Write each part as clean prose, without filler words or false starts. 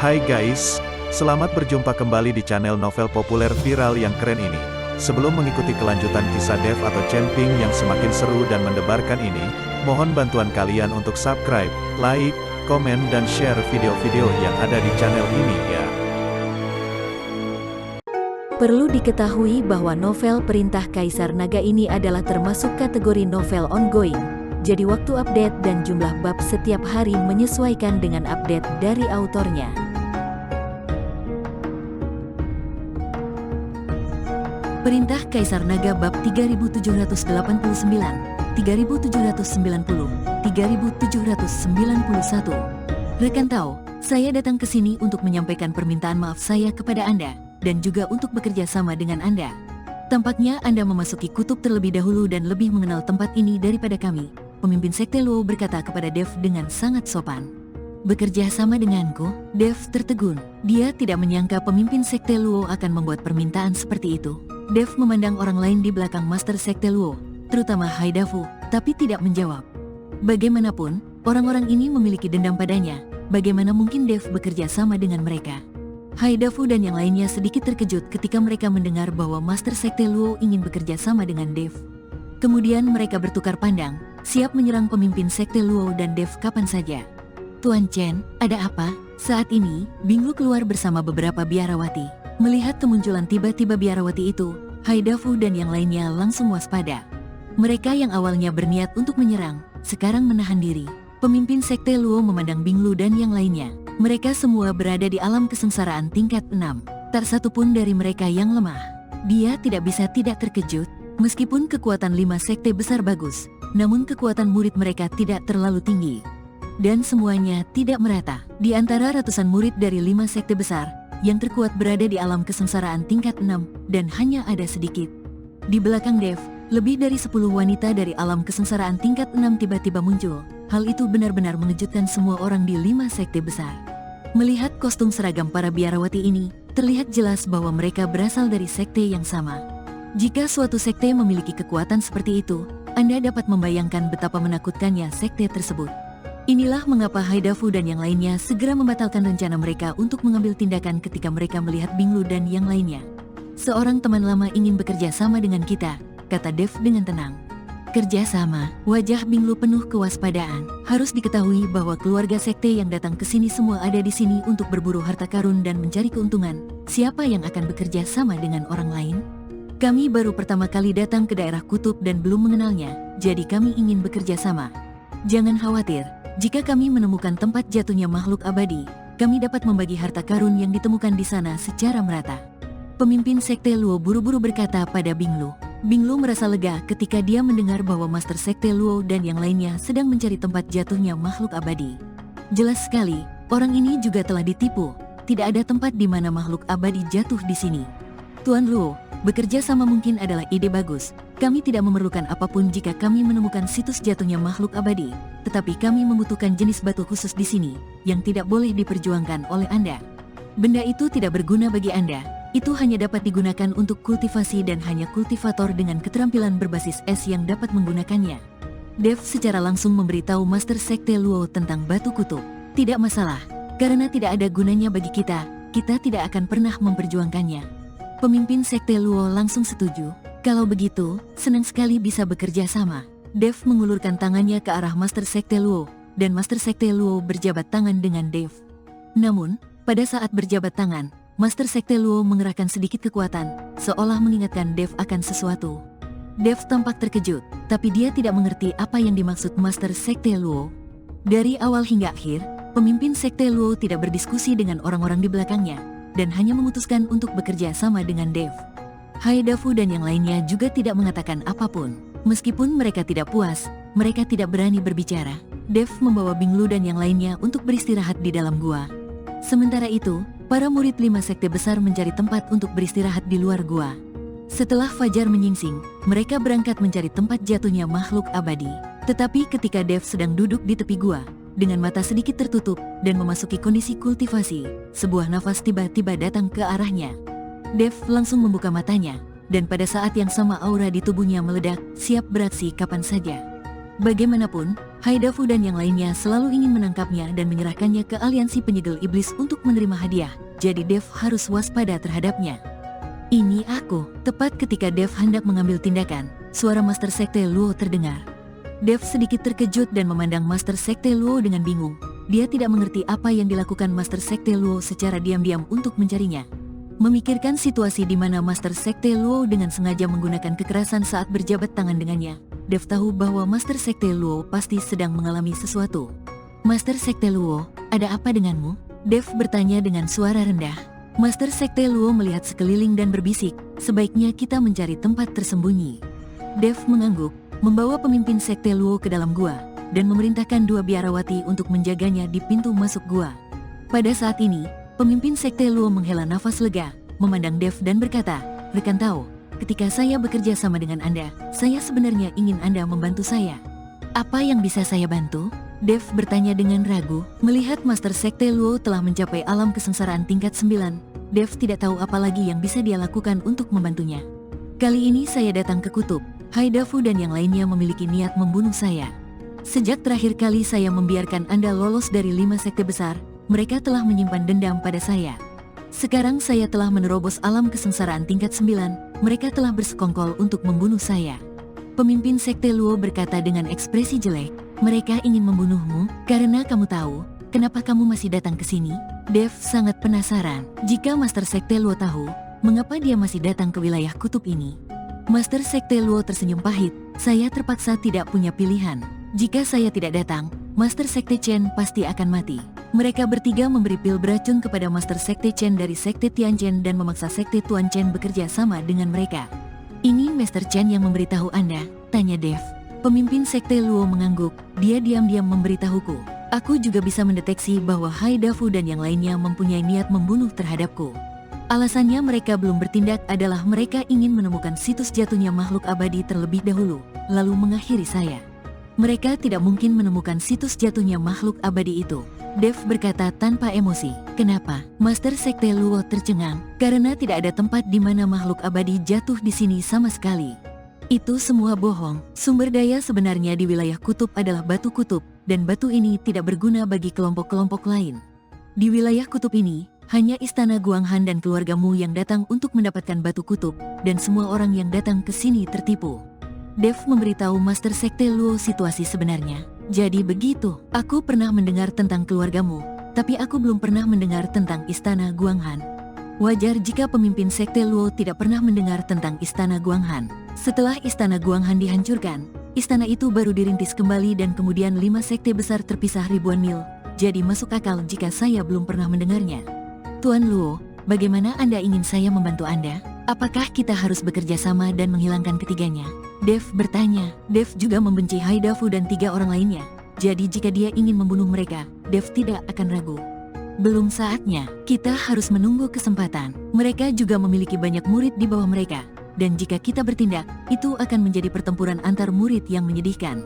Hai guys, selamat berjumpa kembali di channel novel populer viral yang keren ini. Sebelum mengikuti kelanjutan kisah Dev atau Chen-Ping yang semakin seru dan mendebarkan ini, mohon bantuan kalian untuk subscribe, like, komen dan share video-video yang ada di channel ini ya. Perlu diketahui bahwa novel Perintah Kaisar Naga ini adalah termasuk kategori novel ongoing. Jadi waktu update dan jumlah bab setiap hari menyesuaikan dengan update dari autornya. Perintah Kaisar Naga bab 3789, 3790, 3791. Rekan Tao, saya datang ke sini untuk menyampaikan permintaan maaf saya kepada Anda, dan juga untuk bekerja sama dengan Anda. Tampaknya Anda memasuki kutub terlebih dahulu dan lebih mengenal tempat ini daripada kami. Pemimpin Sekte Luo berkata kepada Dev dengan sangat sopan. Bekerja sama denganku, Dev tertegun. Dia tidak menyangka pemimpin Sekte Luo akan membuat permintaan seperti itu. Dev memandang orang lain di belakang Master Sekte Luo, terutama Haidafu, tapi tidak menjawab. Bagaimanapun, orang-orang ini memiliki dendam padanya. Bagaimana mungkin Dev bekerja sama dengan mereka? Haidafu dan yang lainnya sedikit terkejut ketika mereka mendengar bahwa Master Sekte Luo ingin bekerja sama dengan Dev. Kemudian mereka bertukar pandang, siap menyerang pemimpin Sekte Luo dan Dev kapan saja. Tuan Chen, ada apa? Saat ini, Binglu keluar bersama beberapa biarawati. Melihat kemunculan tiba-tiba biarawati itu, Haidafu dan yang lainnya langsung waspada. Mereka yang awalnya berniat untuk menyerang, sekarang menahan diri. Pemimpin Sekte Luo memandang Binglu dan yang lainnya. Mereka semua berada di alam kesengsaraan tingkat 6. Tak satu pun dari mereka yang lemah. Dia tidak bisa tidak terkejut, meskipun kekuatan 5 sekte besar bagus, namun kekuatan murid mereka tidak terlalu tinggi. Dan semuanya tidak merata. Di antara ratusan murid dari 5 sekte besar, yang terkuat berada di alam kesengsaraan tingkat 6, dan hanya ada sedikit. Di belakang Dev, lebih dari 10 wanita dari alam kesengsaraan tingkat 6 tiba-tiba muncul. Hal itu benar-benar mengejutkan semua orang di 5 sekte besar. Melihat kostum seragam para biarawati ini, terlihat jelas bahwa mereka berasal dari sekte yang sama. Jika suatu sekte memiliki kekuatan seperti itu, Anda dapat membayangkan betapa menakutkannya sekte tersebut. Inilah mengapa Haidafu dan yang lainnya segera membatalkan rencana mereka untuk mengambil tindakan ketika mereka melihat Binglu dan yang lainnya. Seorang teman lama ingin bekerja sama dengan kita, kata Dev dengan tenang. Kerja sama, wajah Binglu penuh kewaspadaan. Harus diketahui bahwa keluarga sekte yang datang ke sini semua ada di sini untuk berburu harta karun dan mencari keuntungan. Siapa yang akan bekerja sama dengan orang lain? Kami baru pertama kali datang ke daerah kutub dan belum mengenalnya, jadi kami ingin bekerja sama. Jangan khawatir. Jika kami menemukan tempat jatuhnya makhluk abadi, kami dapat membagi harta karun yang ditemukan di sana secara merata. Pemimpin Sekte Luo buru-buru berkata pada Binglu. Binglu merasa lega ketika dia mendengar bahwa Master Sekte Luo dan yang lainnya sedang mencari tempat jatuhnya makhluk abadi. Jelas sekali, orang ini juga telah ditipu. Tidak ada tempat di mana makhluk abadi jatuh di sini. Tuan Luo, bekerja sama mungkin adalah ide bagus. Kami tidak memerlukan apapun jika kami menemukan situs jatuhnya makhluk abadi, tetapi kami membutuhkan jenis batu khusus di sini, yang tidak boleh diperjuangkan oleh Anda. Benda itu tidak berguna bagi Anda, itu hanya dapat digunakan untuk kultivasi dan hanya kultivator dengan keterampilan berbasis es yang dapat menggunakannya. Dev secara langsung memberitahu Master Sekte Luo tentang batu kutub. Tidak masalah, karena tidak ada gunanya bagi kita tidak akan pernah memperjuangkannya. Pemimpin Sekte Luo langsung setuju. Kalau begitu, senang sekali bisa bekerja sama. Dev mengulurkan tangannya ke arah Master Sekte Luo, dan Master Sekte Luo berjabat tangan dengan Dev. Namun, pada saat berjabat tangan, Master Sekte Luo mengerahkan sedikit kekuatan, seolah mengingatkan Dev akan sesuatu. Dev tampak terkejut, tapi dia tidak mengerti apa yang dimaksud Master Sekte Luo. Dari awal hingga akhir, pemimpin Sekte Luo tidak berdiskusi dengan orang-orang di belakangnya, dan hanya memutuskan untuk bekerja sama dengan Dev. Haidafu dan yang lainnya juga tidak mengatakan apapun. Meskipun mereka tidak puas, mereka tidak berani berbicara. Dev membawa Binglu dan yang lainnya untuk beristirahat di dalam gua. Sementara itu, para murid 5 sekte besar mencari tempat untuk beristirahat di luar gua. Setelah fajar menyingsing, mereka berangkat mencari tempat jatuhnya makhluk abadi. Tetapi ketika Dev sedang duduk di tepi gua, dengan mata sedikit tertutup dan memasuki kondisi kultivasi, sebuah nafas tiba-tiba datang ke arahnya. Dev langsung membuka matanya, dan pada saat yang sama aura di tubuhnya meledak, siap beraksi kapan saja. Bagaimanapun, Haidafu dan yang lainnya selalu ingin menangkapnya dan menyerahkannya ke aliansi penyegel iblis untuk menerima hadiah, jadi Dev harus waspada terhadapnya. Ini aku. Tepat ketika Dev hendak mengambil tindakan, suara Master Sekte Luo terdengar. Dev sedikit terkejut dan memandang Master Sekte Luo dengan bingung. Dia tidak mengerti apa yang dilakukan Master Sekte Luo secara diam-diam untuk mencarinya. Memikirkan situasi di mana Master Sekte Luo dengan sengaja menggunakan kekerasan saat berjabat tangan dengannya, Dev tahu bahwa Master Sekte Luo pasti sedang mengalami sesuatu. Master Sekte Luo, ada apa denganmu? Dev bertanya dengan suara rendah. Master Sekte Luo melihat sekeliling dan berbisik, sebaiknya kita mencari tempat tersembunyi. Dev mengangguk, membawa pemimpin Sekte Luo ke dalam gua, dan memerintahkan 2 biarawati untuk menjaganya di pintu masuk gua. Pada saat ini, pemimpin Sekte Luo menghela nafas lega, memandang Dev dan berkata, "Rekan Tao, ketika saya bekerja sama dengan Anda, saya sebenarnya ingin Anda membantu saya." "Apa yang bisa saya bantu?" Dev bertanya dengan ragu. Melihat Master Sekte Luo telah mencapai alam kesengsaraan tingkat 9, Dev tidak tahu apa lagi yang bisa dia lakukan untuk membantunya. "Kali ini saya datang ke Kutub. Haidafu dan yang lainnya memiliki niat membunuh saya. Sejak terakhir kali saya membiarkan Anda lolos dari 5 sekte besar, mereka telah menyimpan dendam pada saya. Sekarang saya telah menerobos alam kesengsaraan tingkat 9, mereka telah bersekongkol untuk membunuh saya." Pemimpin Sekte Luo berkata dengan ekspresi jelek, "Mereka ingin membunuhmu karena kamu tahu kenapa kamu masih datang ke sini?" Dev sangat penasaran. Jika Master Sekte Luo tahu, mengapa dia masih datang ke wilayah kutub ini? Master Sekte Luo tersenyum pahit, "Saya terpaksa tidak punya pilihan. Jika saya tidak datang, Master Sekte Chen pasti akan mati." Mereka bertiga memberi pil beracun kepada Master Sekte Chen dari Sekte Tianchen dan memaksa Sekte Tuan Chen bekerja sama dengan mereka. "Ini Master Chen yang memberitahu Anda?" tanya Dev. Pemimpin Sekte Luo mengangguk, dia diam-diam memberitahuku. "Aku juga bisa mendeteksi bahwa Haidafu dan yang lainnya mempunyai niat membunuh terhadapku. Alasannya mereka belum bertindak adalah mereka ingin menemukan situs jatuhnya makhluk abadi terlebih dahulu, lalu mengakhiri saya. Mereka tidak mungkin menemukan situs jatuhnya makhluk abadi itu." Dev berkata tanpa emosi. "Kenapa?" Master Sekte Luo tercengang, "Karena tidak ada tempat di mana makhluk abadi jatuh di sini sama sekali. Itu semua bohong. Sumber daya sebenarnya di wilayah kutub adalah batu kutub, dan batu ini tidak berguna bagi kelompok-kelompok lain. Di wilayah kutub ini, hanya istana Guanghan dan keluargamu yang datang untuk mendapatkan batu kutub, dan semua orang yang datang ke sini tertipu." Dev memberitahu Master Sekte Luo situasi sebenarnya. "Jadi begitu, aku pernah mendengar tentang keluargamu, tapi aku belum pernah mendengar tentang istana Guanghan." Wajar jika pemimpin Sekte Luo tidak pernah mendengar tentang istana Guanghan. Setelah istana Guanghan dihancurkan, istana itu baru dirintis kembali dan kemudian 5 sekte besar terpisah ribuan mil. Jadi masuk akal jika saya belum pernah mendengarnya. "Tuan Luo, bagaimana Anda ingin saya membantu Anda? Apakah kita harus bekerja sama dan menghilangkan ketiganya?" Dev bertanya. Dev juga membenci Haidafu dan 3 orang lainnya. Jadi jika dia ingin membunuh mereka, Dev tidak akan ragu. "Belum saatnya, kita harus menunggu kesempatan. Mereka juga memiliki banyak murid di bawah mereka. Dan jika kita bertindak, itu akan menjadi pertempuran antar murid yang menyedihkan.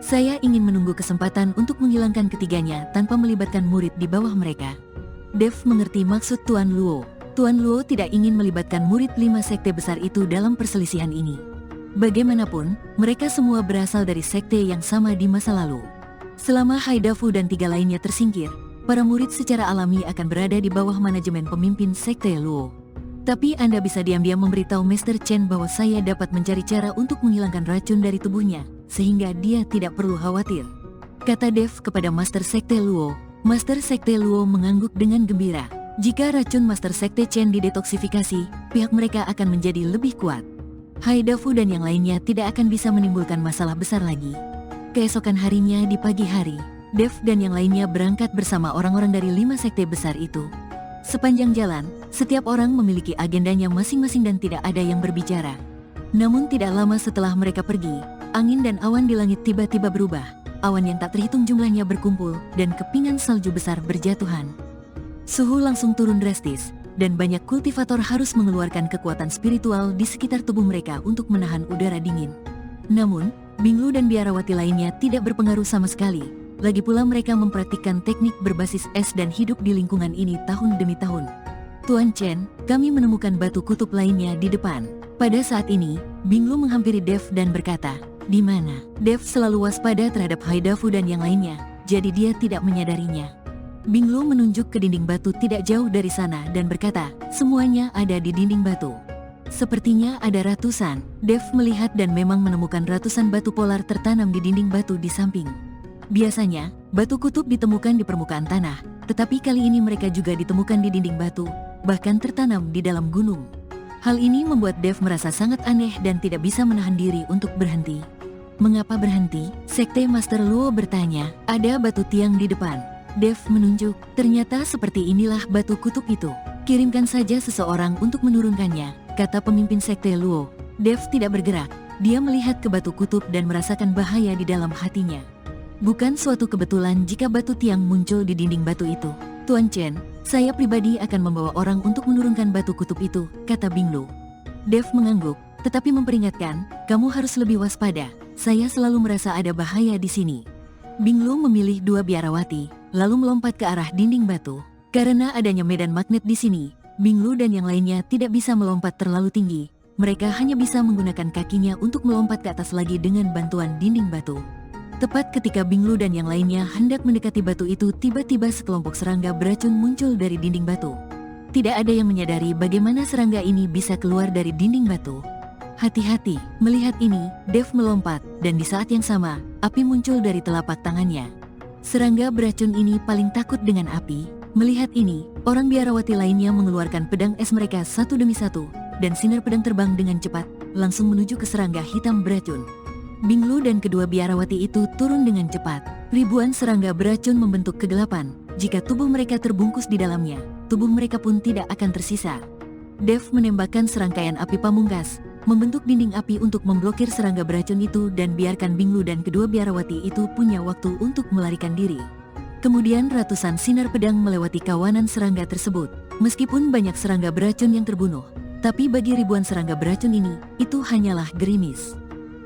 Saya ingin menunggu kesempatan untuk menghilangkan ketiganya tanpa melibatkan murid di bawah mereka." Dev mengerti maksud Tuan Luo. Tuan Luo tidak ingin melibatkan murid 5 sekte besar itu dalam perselisihan ini. Bagaimanapun, mereka semua berasal dari sekte yang sama di masa lalu. Selama Haidafu dan 3 lainnya tersingkir, para murid secara alami akan berada di bawah manajemen pemimpin Sekte Luo. "Tapi Anda bisa diam-diam memberitahu Master Chen bahwa saya dapat mencari cara untuk menghilangkan racun dari tubuhnya, sehingga dia tidak perlu khawatir," kata Dev kepada Master Sekte Luo. Master Sekte Luo mengangguk dengan gembira. Jika racun Master Sekte Chen didetoksifikasi, pihak mereka akan menjadi lebih kuat. Haidafu dan yang lainnya tidak akan bisa menimbulkan masalah besar lagi. Keesokan harinya di pagi hari, Dev dan yang lainnya berangkat bersama orang-orang dari 5 sekte besar itu. Sepanjang jalan, setiap orang memiliki agendanya masing-masing dan tidak ada yang berbicara. Namun tidak lama setelah mereka pergi, angin dan awan di langit tiba-tiba berubah. Awan yang tak terhitung jumlahnya berkumpul dan kepingan salju besar berjatuhan. Suhu langsung turun drastis, dan banyak kultivator harus mengeluarkan kekuatan spiritual di sekitar tubuh mereka untuk menahan udara dingin. Namun, Binglu dan biarawati lainnya tidak berpengaruh sama sekali. Lagi pula mereka mempraktikkan teknik berbasis es dan hidup di lingkungan ini tahun demi tahun. "Tuan Chen, kami menemukan batu kutub lainnya di depan." Pada saat ini, Binglu menghampiri Dev dan berkata, Di mana Dev selalu waspada terhadap Haidafu dan yang lainnya, jadi dia tidak menyadarinya. Binglu menunjuk ke dinding batu tidak jauh dari sana dan berkata, semuanya ada di dinding batu. Sepertinya ada ratusan. Dev melihat dan memang menemukan ratusan batu polar tertanam di dinding batu di samping. Biasanya, batu kutub ditemukan di permukaan tanah, tetapi kali ini mereka juga ditemukan di dinding batu, bahkan tertanam di dalam gunung. Hal ini membuat Dev merasa sangat aneh dan tidak bisa menahan diri untuk berhenti. Mengapa berhenti? Sekte Master Luo bertanya. Ada batu tiang di depan. Dev menunjuk. Ternyata seperti inilah batu kutub itu. Kirimkan saja seseorang untuk menurunkannya, kata pemimpin Sekte Luo. Dev tidak bergerak. Dia melihat ke batu kutub dan merasakan bahaya di dalam hatinya. Bukan suatu kebetulan jika batu tiang muncul di dinding batu itu. Tuan Chen, saya pribadi akan membawa orang untuk menurunkan batu kutub itu, kata Binglu. Dev mengangguk, tetapi memperingatkan, kamu harus lebih waspada. Saya selalu merasa ada bahaya di sini. Binglu memilih 2 biarawati, lalu melompat ke arah dinding batu. Karena adanya medan magnet di sini, Binglu dan yang lainnya tidak bisa melompat terlalu tinggi. Mereka hanya bisa menggunakan kakinya untuk melompat ke atas lagi dengan bantuan dinding batu. Tepat ketika Binglu dan yang lainnya hendak mendekati batu itu, tiba-tiba sekelompok serangga beracun muncul dari dinding batu. Tidak ada yang menyadari bagaimana serangga ini bisa keluar dari dinding batu. Hati-hati, melihat ini, Dev melompat, dan di saat yang sama, api muncul dari telapak tangannya. Serangga beracun ini paling takut dengan api. Melihat ini, orang biarawati lainnya mengeluarkan pedang es mereka satu demi satu, dan sinar pedang terbang dengan cepat, langsung menuju ke serangga hitam beracun. Binglu dan kedua biarawati itu turun dengan cepat. Ribuan serangga beracun membentuk kegelapan. Jika tubuh mereka terbungkus di dalamnya, tubuh mereka pun tidak akan tersisa. Dev menembakkan serangkaian api pamungkas, membentuk dinding api untuk memblokir serangga beracun itu dan biarkan Binglu dan kedua biarawati itu punya waktu untuk melarikan diri. Kemudian ratusan sinar pedang melewati kawanan serangga tersebut. Meskipun banyak serangga beracun yang terbunuh, tapi bagi ribuan serangga beracun ini, itu hanyalah gerimis.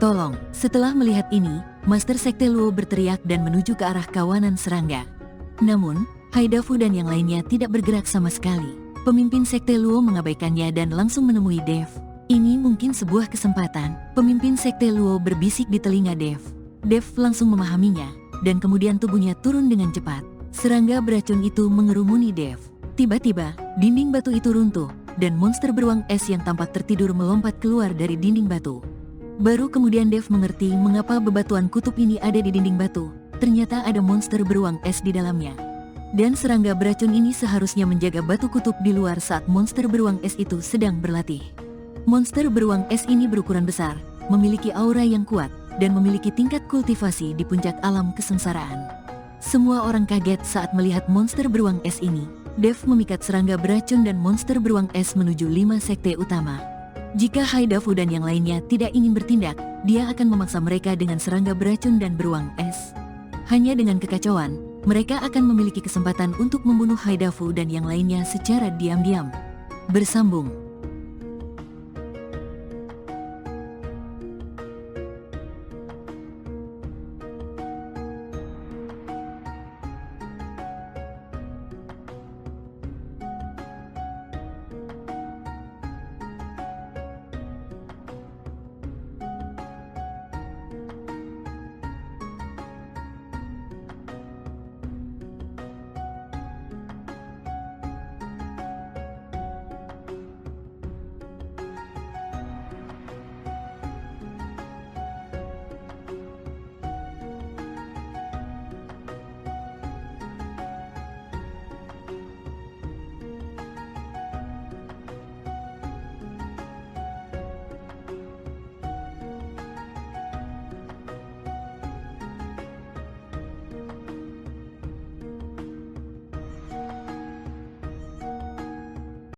Tolong, setelah melihat ini, Master Sekte Luo berteriak dan menuju ke arah kawanan serangga. Namun, Haidafu dan yang lainnya tidak bergerak sama sekali. Pemimpin Sekte Luo mengabaikannya dan langsung menemui Dev. Ini mungkin sebuah kesempatan. Pemimpin Sekte Luo berbisik di telinga Dev. Dev langsung memahaminya, dan kemudian tubuhnya turun dengan cepat. Serangga beracun itu mengerumuni Dev. Tiba-tiba, dinding batu itu runtuh, dan monster beruang es yang tampak tertidur melompat keluar dari dinding batu. Baru kemudian Dev mengerti mengapa bebatuan kutub ini ada di dinding batu. Ternyata ada monster beruang es di dalamnya. Dan serangga beracun ini seharusnya menjaga batu kutub di luar saat monster beruang es itu sedang berlatih. Monster beruang es ini berukuran besar, memiliki aura yang kuat, dan memiliki tingkat kultivasi di puncak alam kesengsaraan. Semua orang kaget saat melihat monster beruang es ini. Dev memikat serangga beracun dan monster beruang es menuju 5 sekte utama. Jika Haidafu dan yang lainnya tidak ingin bertindak, dia akan memaksa mereka dengan serangga beracun dan beruang es. Hanya dengan kekacauan, mereka akan memiliki kesempatan untuk membunuh Haidafu dan yang lainnya secara diam-diam. Bersambung.